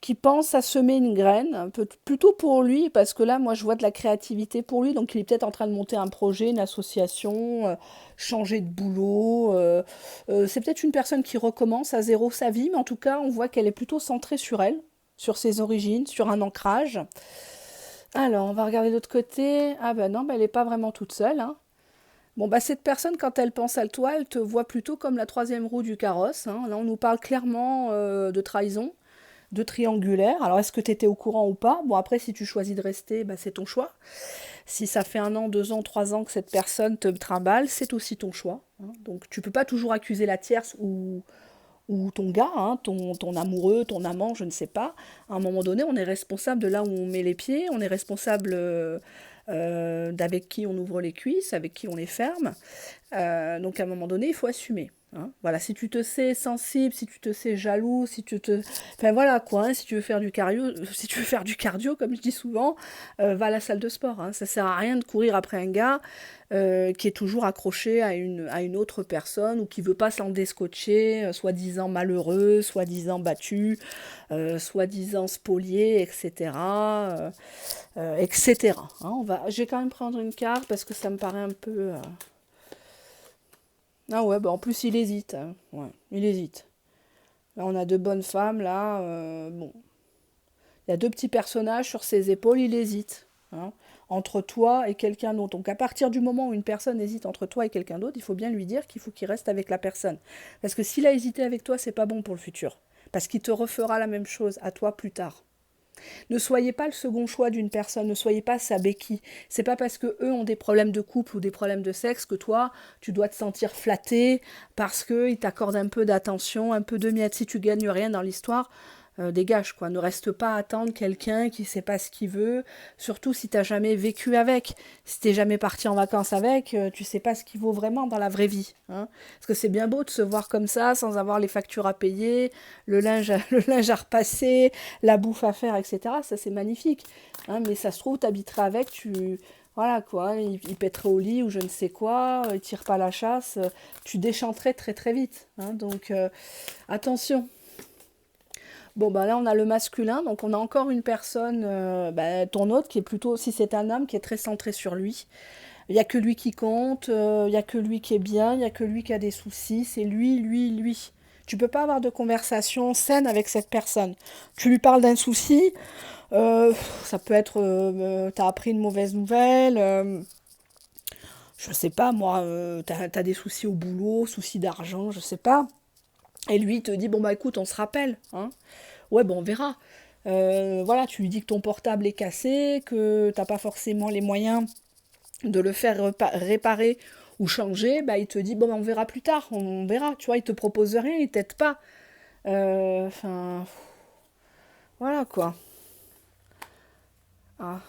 qui pense à semer une graine, un peu plutôt pour lui, parce que là, moi, je vois de la créativité pour lui, donc il est peut-être en train de monter un projet, une association, changer de boulot. C'est peut-être une personne qui recommence à zéro sa vie, mais en tout cas, on voit qu'elle est plutôt centrée sur elle, sur ses origines, sur un ancrage. Alors, on va regarder de l'autre côté. Ah ben non, ben elle n'est pas vraiment toute seule, hein. Bon, bah cette personne, quand elle pense à toi, elle te voit plutôt comme la troisième roue du carrosse, hein. Là, on nous parle clairement de trahison, de triangulaire. Alors, est-ce que tu étais au courant ou pas? Bon, après, si tu choisis de rester, bah, c'est ton choix. Si ça fait 1 an, 2 ans, 3 ans que cette personne te trimballe, c'est aussi ton choix, hein. Donc, tu peux pas toujours accuser la tierce ou ton gars, hein, ton amoureux, ton amant, je ne sais pas. À un moment donné, on est responsable de là où on met les pieds, on est responsable d'avec qui on ouvre les cuisses, avec qui on les ferme. Donc à un moment donné, il faut assumer, hein. Voilà, si tu te sais sensible, si tu te sais jaloux, si tu te... Enfin voilà quoi, hein, si tu veux faire du cardio, si tu veux faire du cardio, comme je dis souvent, va à la salle de sport, hein. Ça sert à rien de courir après un gars qui est toujours accroché à une autre personne ou qui veut pas s'en descotcher, soi-disant malheureux, soi-disant battu, soi-disant spolié, etc. etc. Hein, je vais quand même prendre une carte parce que ça me paraît un peu... Ah ouais, bah en plus il hésite, hein. Ouais, il hésite. Là on a 2 bonnes femmes, là, bon. Il y a 2 petits personnages sur ses épaules, il hésite, hein, entre toi et quelqu'un d'autre. Donc à partir du moment où une personne hésite entre toi et quelqu'un d'autre, il faut bien lui dire qu'il faut qu'il reste avec la personne. Parce que s'il a hésité avec toi, c'est pas bon pour le futur. Parce qu'il te refera la même chose à toi plus tard. Ne soyez pas le second choix d'une personne, ne soyez pas sa béquille. C'est pas parce que eux ont des problèmes de couple ou des problèmes de sexe que toi, tu dois te sentir flatté parce qu'ils t'accordent un peu d'attention, un peu de miettes. Si tu gagnes rien dans l'histoire, dégage quoi. Ne reste pas à attendre quelqu'un qui sait pas ce qu'il veut, surtout si t'as jamais vécu avec. Si t'es jamais parti en vacances avec, tu sais pas ce qu'il vaut vraiment dans la vraie vie, hein. Parce que c'est bien beau de se voir comme ça, sans avoir les factures à payer, le linge à repasser, la bouffe à faire, etc. Ça c'est magnifique, hein. Mais ça se trouve, t'habiterais avec, voilà quoi, il pèterait au lit ou je ne sais quoi, il tire pas la chasse, tu déchanterais très très vite, hein. Donc attention. Bon, bah là, on a le masculin, donc on a encore une personne, bah, ton autre, qui est plutôt, si c'est un homme, qui est très centré sur lui. Il n'y a que lui qui compte, il n'y a que lui qui est bien, il n'y a que lui qui a des soucis, c'est lui. Tu peux pas avoir de conversation saine avec cette personne. Tu lui parles d'un souci, ça peut être, t'as appris une mauvaise nouvelle, je sais pas moi, t'as des soucis au boulot, soucis d'argent, je sais pas. Et lui, il te dit, bon bah écoute, on se rappelle, hein. Ouais, bon, on verra. Voilà, tu lui dis que ton portable est cassé, que t'as pas forcément les moyens de le faire réparer ou changer, bah il te dit bon bah, on verra plus tard, on verra, tu vois, il te propose rien, il t'aide pas. Enfin, voilà quoi. Ah.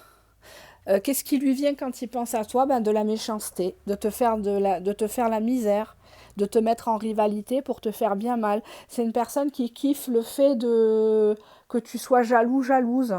Qu'est-ce qui lui vient quand il pense à toi? Ben, de la méchanceté, de te faire la misère, de te mettre en rivalité pour te faire bien mal. C'est une personne qui kiffe le fait de que tu sois jaloux, jalouse.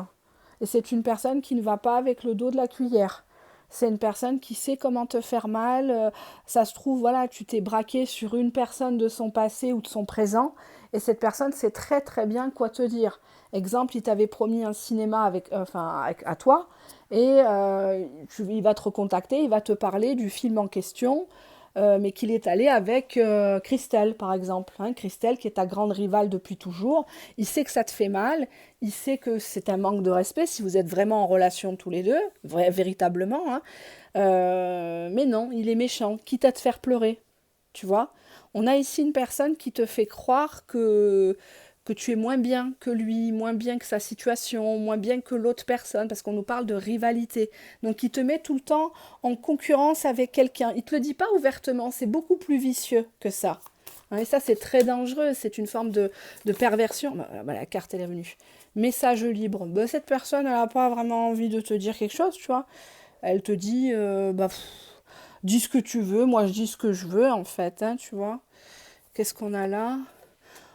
Et c'est une personne qui ne va pas avec le dos de la cuillère. C'est une personne qui sait comment te faire mal. Ça se trouve, voilà, tu t'es braqué sur une personne de son passé ou de son présent, et cette personne sait très très bien quoi te dire. Exemple, il t'avait promis un cinéma à toi, et il va te recontacter, il va te parler du film en question, mais qu'il est allé avec Christelle, par exemple. Hein, Christelle, qui est ta grande rivale depuis toujours. Il sait que ça te fait mal, il sait que c'est un manque de respect si vous êtes vraiment en relation tous les deux, véritablement. Hein. Mais non, il est méchant, quitte à te faire pleurer. Tu vois? On a ici une personne qui te fait croire que tu es moins bien que lui, moins bien que sa situation, moins bien que l'autre personne, parce qu'on nous parle de rivalité. Donc il te met tout le temps en concurrence avec quelqu'un. Il te le dit pas ouvertement, c'est beaucoup plus vicieux que ça. Hein, et ça, c'est très dangereux, c'est une forme de perversion. La carte, elle est revenue. Message libre. Ben, cette personne, elle n'a pas vraiment envie de te dire quelque chose, tu vois. Elle te dit, dis ce que tu veux, moi je dis ce que je veux, en fait, hein, tu vois. Qu'est-ce qu'on a là?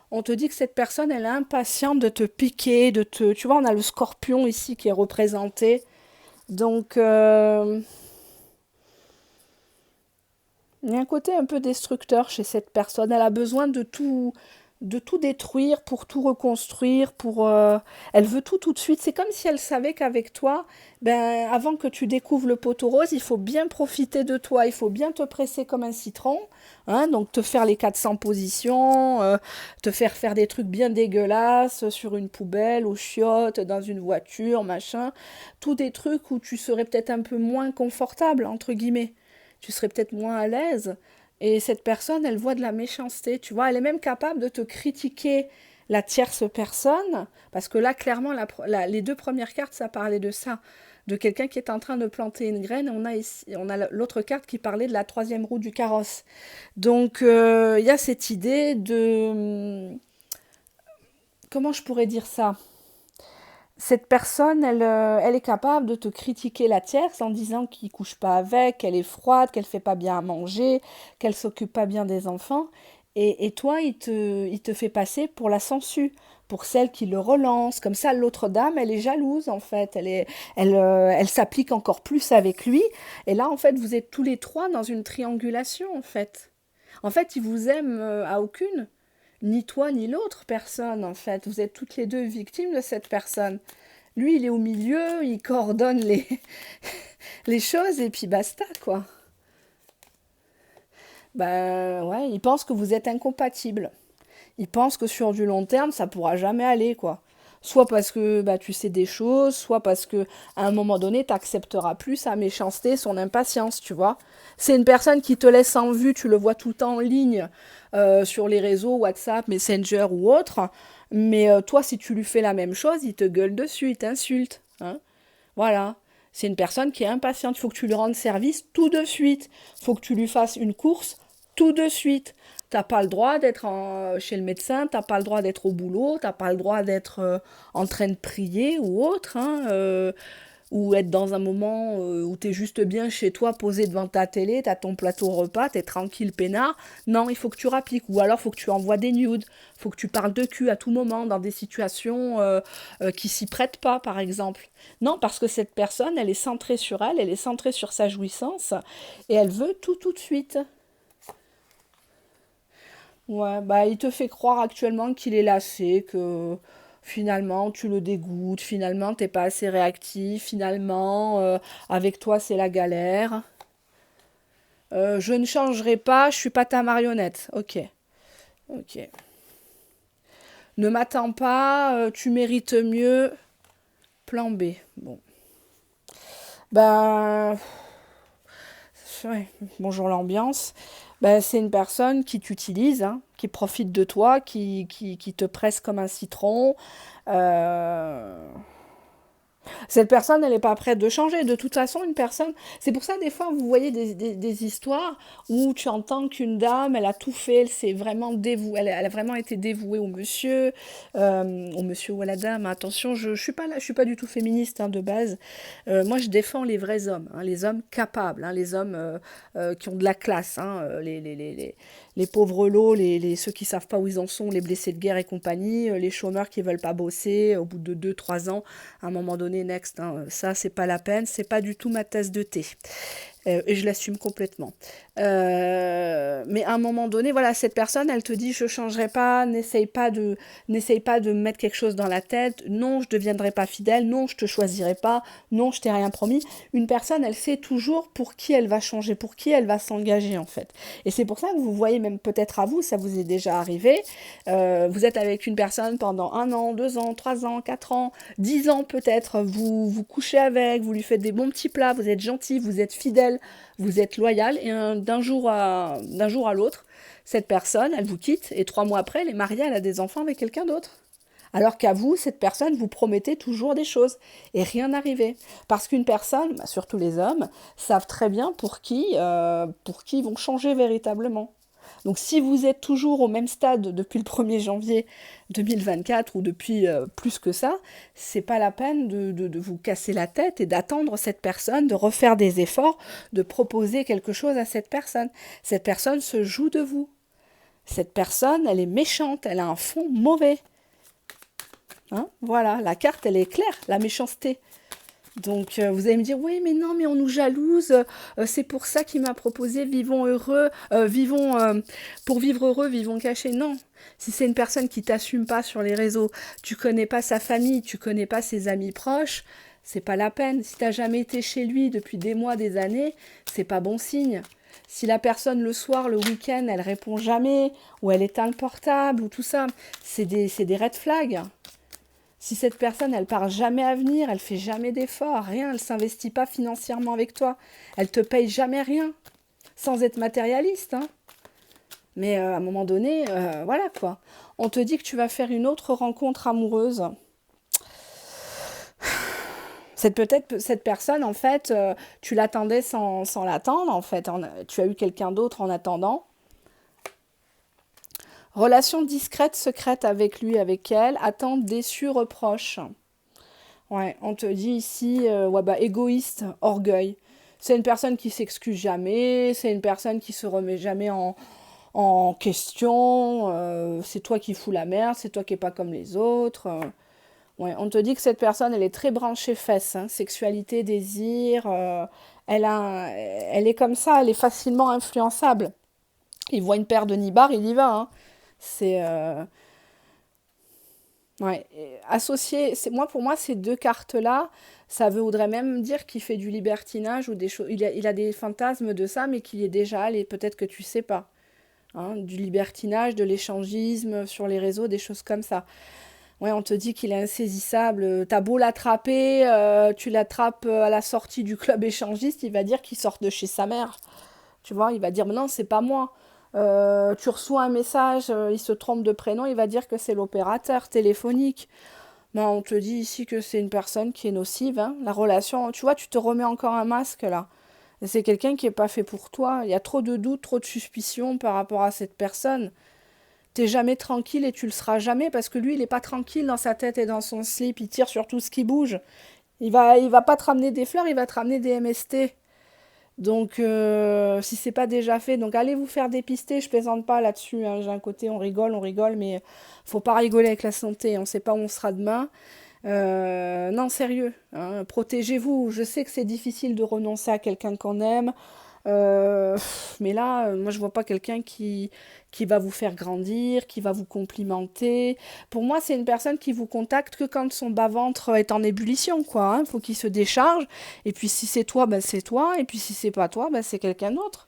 On te dit que cette personne, elle est impatiente de te piquer, de te... Tu vois, on a le scorpion ici qui est représenté. Donc, il y a un côté un peu destructeur chez cette personne. Elle a besoin de tout détruire pour tout reconstruire, elle veut tout de suite. C'est comme si elle savait qu'avec toi, ben, avant que tu découvres le poteau rose, il faut bien profiter de toi, il faut bien te presser comme un citron, hein, donc te faire les 400 positions, te faire faire des trucs bien dégueulasses sur une poubelle, aux chiottes, dans une voiture, machin. Tous des trucs où tu serais peut-être un peu moins confortable, entre guillemets. Tu serais peut-être moins à l'aise. Et cette personne, elle voit de la méchanceté, tu vois. Elle est même capable de te critiquer la tierce personne, parce que là, clairement, les deux premières cartes, ça parlait de ça, de quelqu'un qui est en train de planter une graine. On a l'autre carte qui parlait de la troisième roue du carrosse. Donc, il y a cette idée de... Comment je pourrais dire ça? Cette personne, elle est capable de te critiquer la tierce en disant qu'il couche pas avec, qu'elle est froide, qu'elle fait pas bien à manger, qu'elle s'occupe pas bien des enfants. Et toi, il te fait passer pour la sangsue, pour celle qui le relance. Comme ça, l'autre dame, elle est jalouse, en fait. Elle s'applique encore plus avec lui. Et là, en fait, vous êtes tous les trois dans une triangulation, en fait. En fait, il vous aime à aucune. Ni toi, ni l'autre personne, en fait. Vous êtes toutes les deux victimes de cette personne. Lui, il est au milieu, il coordonne les choses et puis basta, quoi. Ben ouais, il pense que vous êtes incompatibles. Il pense que sur du long terme, ça pourra jamais aller, quoi. Soit parce que bah, tu sais des choses, soit parce que à un moment donné, tu accepteras plus sa méchanceté, son impatience, tu vois. C'est une personne qui te laisse en vue, tu le vois tout le temps en ligne sur les réseaux, WhatsApp, Messenger ou autre. Mais toi, si tu lui fais la même chose, il te gueule dessus, il t'insulte. Hein. Voilà. C'est une personne qui est impatiente. Il faut que tu lui rendes service tout de suite. Il faut que tu lui fasses une course tout de suite. T'as pas le droit d'être chez le médecin, t'as pas le droit d'être au boulot, t'as pas le droit d'être en train de prier ou autre, hein, ou être dans un moment où t'es juste bien chez toi, posé devant ta télé, t'as ton plateau repas, t'es tranquille, peinard. Non, il faut que tu rappliques, ou alors faut que tu envoies des nudes, faut que tu parles de cul à tout moment dans des situations qui s'y prêtent pas, par exemple. Non, parce que cette personne, elle est centrée sur elle, elle est centrée sur sa jouissance, et elle veut tout de suite. Ouais, bah il te fait croire actuellement qu'il est lassé, que finalement tu le dégoûtes, finalement t'es pas assez réactif, finalement avec toi c'est la galère. Je ne changerai pas, je suis pas ta marionnette. Ok, ok. Ne m'attends pas, tu mérites mieux. Plan B. Bon. Ben, ouais, bonjour l'ambiance. Ben, c'est une personne qui t'utilise, hein, qui profite de toi, qui te presse comme un citron. Euh, Cette personne, elle n'est pas prête de changer. De toute façon, une personne... C'est pour ça, des fois, vous voyez des histoires où tu entends qu'une dame, elle a tout fait, elle s'est vraiment dévouée, elle a vraiment été dévouée au monsieur ou à la dame. Attention, je suis pas là, je suis pas du tout féministe hein, de base. Moi, je défends les vrais hommes, hein, les hommes capables, hein, les hommes qui ont de la classe, hein, les pauvres lots, ceux qui savent pas où ils en sont, les blessés de guerre et compagnie, les chômeurs qui veulent pas bosser au bout de 2 3 ans, à un moment donné, next, hein, ça c'est pas la peine, c'est pas du tout ma tasse de thé. Et je l'assume complètement. Mais à un moment donné, voilà, cette personne, elle te dit, je changerai pas, n'essaye pas de me mettre quelque chose dans la tête, non, je deviendrai pas fidèle, non, je te choisirai pas, non, je t'ai rien promis. Une personne, elle sait toujours pour qui elle va changer, pour qui elle va s'engager, en fait. Et c'est pour ça que vous voyez, même peut-être à vous, ça vous est déjà arrivé, vous êtes avec une personne pendant 1 an, 2 ans, 3 ans, 4 ans, 10 ans peut-être, vous couchez avec, vous lui faites des bons petits plats, vous êtes gentil, vous êtes fidèle, vous êtes loyal, et d'un jour à l'autre, cette personne, elle vous quitte, et 3 mois après, elle est mariée, elle a des enfants avec quelqu'un d'autre. Alors qu'à vous, cette personne, vous promettez toujours des choses, et rien n'arrivait. Parce qu'une personne, bah, surtout les hommes, savent très bien pour qui ils vont changer véritablement. Donc si vous êtes toujours au même stade depuis le 1er janvier 2024 ou depuis plus que ça, c'est pas la peine de vous casser la tête et d'attendre cette personne, de refaire des efforts, de proposer quelque chose à cette personne. Cette personne se joue de vous. Cette personne, elle est méchante, elle a un fond mauvais. Hein, voilà, la carte, elle est claire, la méchanceté. Donc vous allez me dire, oui, mais non, mais on nous jalouse, c'est pour ça qu'il m'a proposé vivons heureux, pour vivre heureux, vivons cachés. Non, si c'est une personne qui t'assume pas sur les réseaux, tu connais pas sa famille, tu connais pas ses amis proches, c'est pas la peine. Si t'as jamais été chez lui depuis des mois, des années, c'est pas bon signe. Si la personne le soir, le week-end, elle répond jamais, ou elle éteint le portable, ou tout ça, c'est des red flags. Si cette personne, elle part jamais à venir, elle fait jamais d'efforts, rien, elle s'investit pas financièrement avec toi, elle te paye jamais rien, sans être matérialiste, hein. Mais à un moment donné, voilà quoi. On te dit que tu vas faire une autre rencontre amoureuse. Peut-être cette personne, en fait, tu l'attendais sans l'attendre, en fait. Tu as eu quelqu'un d'autre en attendant. Relation discrète, secrète avec lui, avec elle, attente déçue, reproche. Ouais, on te dit ici, ouais, bah, égoïste, orgueil. C'est une personne qui s'excuse jamais, c'est une personne qui se remet jamais en question, c'est toi qui fous la merde, c'est toi qui n'es pas comme les autres. Ouais, on te dit que cette personne, elle est très branchée fesses, hein, sexualité, désir, elle est comme ça, elle est facilement influençable. Il voit une paire de nibards, il y va, hein. C'est... Ouais, et associer, pour moi, ces deux cartes-là, ça voudrait même dire qu'il fait du libertinage ou des choses. Il a des fantasmes de ça, mais qu'il y est déjà allé. Peut-être que tu sais pas. Hein, du libertinage, de l'échangisme sur les réseaux, des choses comme ça. Ouais, on te dit qu'il est insaisissable. T'as beau l'attraper, tu l'attrapes à la sortie du club échangiste, il va dire qu'il sort de chez sa mère. Tu vois, il va dire, non, c'est pas moi. Tu reçois un message, il se trompe de prénom, il va dire que c'est l'opérateur téléphonique. Non, on te dit ici que c'est une personne qui est nocive, hein. La relation, tu vois, tu te remets encore un masque là. Et c'est quelqu'un qui n'est pas fait pour toi. Il y a trop de doutes, trop de suspicions par rapport à cette personne. T'es jamais tranquille et tu le seras jamais parce que lui, il n'est pas tranquille dans sa tête et dans son slip. Il tire sur tout ce qui bouge. Il va pas te ramener des fleurs, il va te ramener des MST. Donc, si c'est pas déjà fait, donc allez vous faire dépister. Je plaisante pas là-dessus, hein. J'ai un côté, on rigole, mais faut pas rigoler avec la santé. On sait pas où on sera demain. Non, sérieux, hein, protégez-vous. Je sais que c'est difficile de renoncer à quelqu'un qu'on aime. Mais là, moi, je vois pas quelqu'un qui va vous faire grandir, qui va vous complimenter. Pour moi, c'est une personne qui vous contacte que quand son bas-ventre est en ébullition, quoi, hein. Faut qu'il se décharge. Et puis, si c'est toi, ben, c'est toi. Et puis, si c'est pas toi, ben, c'est quelqu'un d'autre.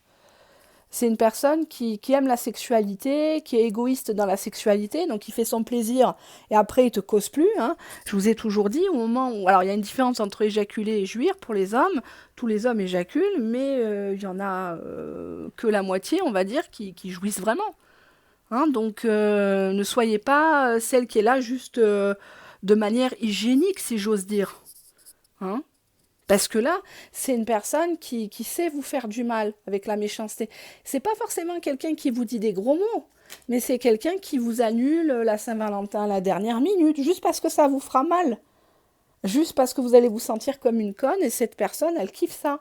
C'est une personne qui aime la sexualité, qui est égoïste dans la sexualité, donc il fait son plaisir et après il te cause plus, hein. Je vous ai toujours dit au moment où... Alors il y a une différence entre éjaculer et jouir pour les hommes. Tous les hommes éjaculent, mais il y en a que la moitié, on va dire, qui jouissent vraiment. Hein. Donc ne soyez pas celle qui est là juste de manière hygiénique, si j'ose dire. hein. Parce que là, c'est une personne qui sait vous faire du mal avec la méchanceté. C'est pas forcément quelqu'un qui vous dit des gros mots, mais c'est quelqu'un qui vous annule la Saint-Valentin à la dernière minute, juste parce que ça vous fera mal. Juste parce que vous allez vous sentir comme une conne et cette personne, elle kiffe ça.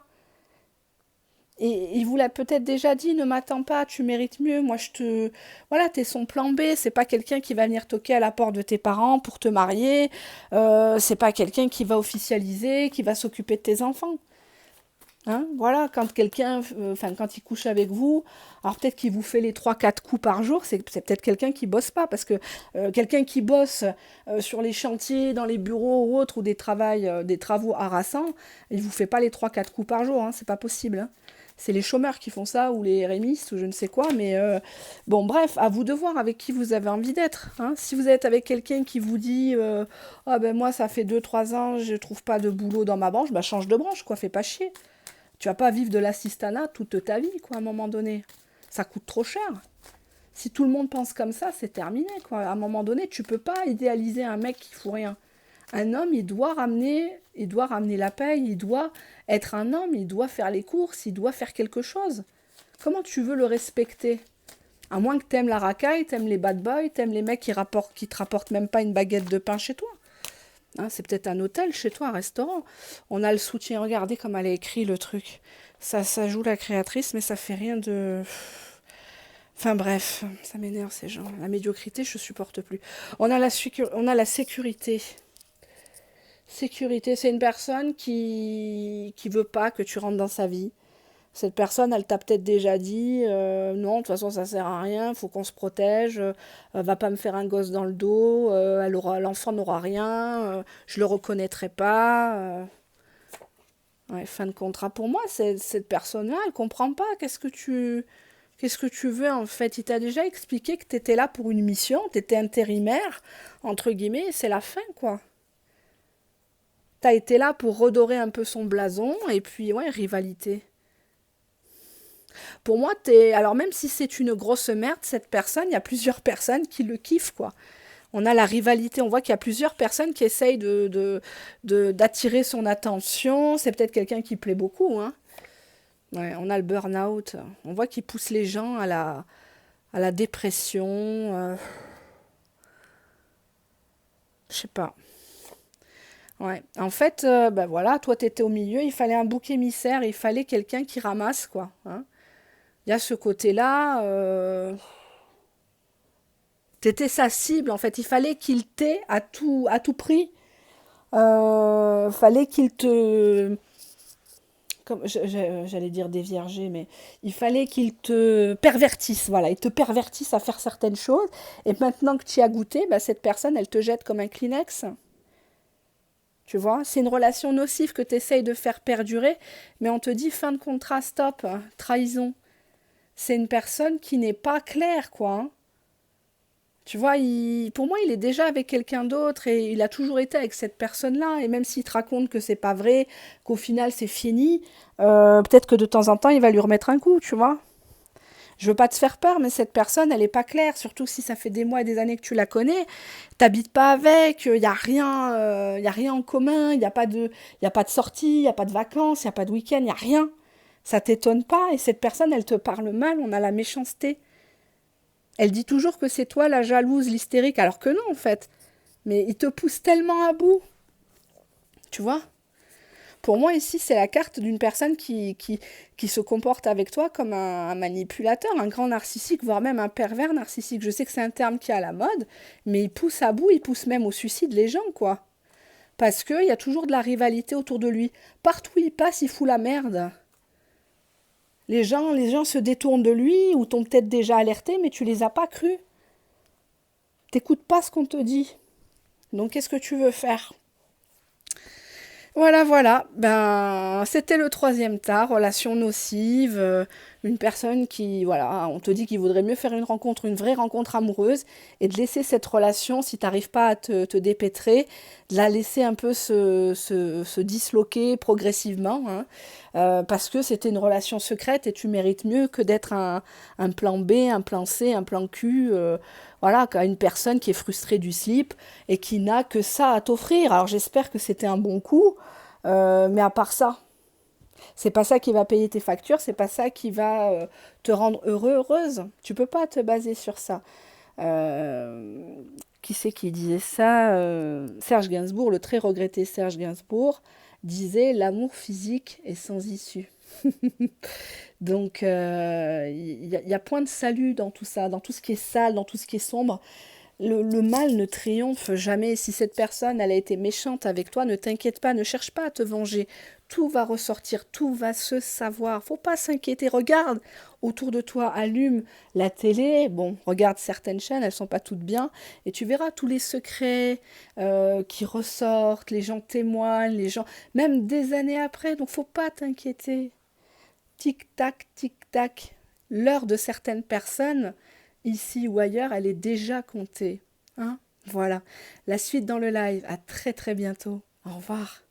Et il vous l'a peut-être déjà dit, ne m'attends pas, tu mérites mieux. Moi, je te. Voilà, t'es son plan B. C'est pas quelqu'un qui va venir toquer à la porte de tes parents pour te marier. C'est pas quelqu'un qui va officialiser, qui va s'occuper de tes enfants. Hein, voilà, quand quelqu'un, enfin, quand il couche avec vous, alors peut-être qu'il vous fait les trois quatre coups par jour, c'est peut-être quelqu'un qui bosse pas, parce que quelqu'un qui bosse sur les chantiers, dans les bureaux ou autres, ou des travaux harassants, il vous fait pas les trois quatre coups par jour, hein, c'est pas possible. Hein. C'est les chômeurs qui font ça, ou les rémistes, ou je ne sais quoi, mais bon, bref, à vous de voir avec qui vous avez envie d'être. Hein. Si vous êtes avec quelqu'un qui vous dit ah ben moi, ça fait 2 3 ans, je trouve pas de boulot dans ma branche, bah change de branche, quoi, fais pas chier. Tu vas pas vivre de l'assistanat toute ta vie, quoi, à un moment donné. Ça coûte trop cher. Si tout le monde pense comme ça, c'est terminé, quoi. À un moment donné, tu peux pas idéaliser un mec qui fout rien. Un homme, il doit ramener la paye, il doit être un homme, il doit faire les courses, il doit faire quelque chose. Comment tu veux le respecter? À moins que t'aimes la racaille, t'aimes les bad boys, t'aimes les mecs qui te rapportent même pas une baguette de pain chez toi. Hein, c'est peut-être un hôtel chez toi, un restaurant. On a le soutien. Regardez comme elle a écrit le truc. Ça joue la créatrice, mais ça fait rien de. Enfin bref, ça m'énerve ces gens. La médiocrité, je supporte plus. On a la sécurité. Sécurité, c'est une personne qui veut pas que tu rentres dans sa vie. Cette personne, elle t'a peut-être déjà dit non, de toute façon, ça sert à rien, faut qu'on se protège, va pas me faire un gosse dans le dos, l'enfant n'aura rien, je le reconnaîtrai pas. Ouais, fin de contrat pour moi, cette personne-là, elle comprend pas. Qu'est-ce que tu veux en fait? Il t'a déjà expliqué que tu étais là pour une mission, tu étais intérimaire, entre guillemets, et c'est la fin, quoi. T'as été là pour redorer un peu son blason, et puis, ouais, rivalité. Pour moi, alors même si c'est une grosse merde, cette personne, il y a plusieurs personnes qui le kiffent, quoi. On a la rivalité, on voit qu'il y a plusieurs personnes qui essayent d'attirer son attention. C'est peut-être quelqu'un qui plaît beaucoup, hein. Ouais, on a le burn-out. On voit qu'il pousse les gens à la dépression. Je sais pas. Ouais. En fait, ben voilà, toi, t'étais au milieu, il fallait un bouc émissaire, il fallait quelqu'un qui ramasse, quoi. Hein. Il y a ce côté-là. T'étais sa cible, en fait. Il fallait qu'il t'ait à tout prix. Fallait qu'il te. J'allais dire dévierger, mais il fallait qu'il te pervertisse. Voilà, il te pervertisse à faire certaines choses. Et maintenant que tu y as goûté, bah, cette personne, elle te jette comme un Kleenex. Tu vois, c'est une relation nocive que tu essayes de faire perdurer, mais on te dit fin de contrat, stop, hein, trahison. C'est une personne qui n'est pas claire, quoi. Hein. Tu vois, pour moi, il est déjà avec quelqu'un d'autre et il a toujours été avec cette personne-là. Et même s'il te raconte que c'est pas vrai, qu'au final c'est fini, peut-être que de temps en temps il va lui remettre un coup, tu vois. Je veux pas te faire peur, mais cette personne, elle est pas claire. Surtout si ça fait des mois et des années que tu la connais, t'habites pas avec, y a rien en commun, y a pas de sortie, y a pas de vacances, y a pas de week-end, y a rien. Ça t'étonne pas et cette personne, elle te parle mal. On a la méchanceté. Elle dit toujours que c'est toi la jalouse, l'hystérique, alors que non en fait. Mais il te pousse tellement à bout, tu vois. Pour moi ici, c'est la carte d'une personne qui se comporte avec toi comme un manipulateur, un grand narcissique, voire même un pervers narcissique. Je sais que c'est un terme qui est à la mode, mais il pousse à bout, il pousse même au suicide les gens, quoi. Parce qu'il y a toujours de la rivalité autour de lui. Partout où il passe, il fout la merde. Les gens se détournent de lui ou t'ont peut-être déjà alerté, mais tu les as pas crus. T'écoutes pas ce qu'on te dit. Donc qu'est-ce que tu veux faire? Voilà, voilà. Ben, c'était le troisième tas, relation nocive, une personne qui, voilà, on te dit qu'il vaudrait mieux faire une rencontre, une vraie rencontre amoureuse, et de laisser cette relation, si t'arrives pas à te dépêtrer, de la laisser un peu se disloquer progressivement, hein, parce que c'était une relation secrète et tu mérites mieux que d'être un plan B, un plan C, un plan Q, voilà, une personne qui est frustrée du slip et qui n'a que ça à t'offrir. Alors j'espère que c'était un bon coup. Mais à part ça, c'est pas ça qui va payer tes factures, c'est pas ça qui va te rendre heureux, heureuse. Tu peux pas te baser sur ça. Euh, qui c'est qui disait ça? Serge Gainsbourg, le très regretté Serge Gainsbourg, disait l'amour physique est sans issue. Donc, y a point de salut dans tout ça, dans tout ce qui est sale, dans tout ce qui est sombre. Le mal ne triomphe jamais. Si cette personne, elle a été méchante avec toi, ne t'inquiète pas, ne cherche pas à te venger. Tout va ressortir, tout va se savoir. Faut pas s'inquiéter. Regarde autour de toi, allume la télé. Bon, regarde certaines chaînes, elles sont pas toutes bien, et tu verras tous les secrets qui ressortent. Les gens témoignent, les gens, même des années après. Donc, faut pas t'inquiéter. Tic-tac, tic-tac. L'heure de certaines personnes, ici ou ailleurs, elle est déjà comptée. Hein, voilà. La suite dans le live. À très très bientôt. Au revoir.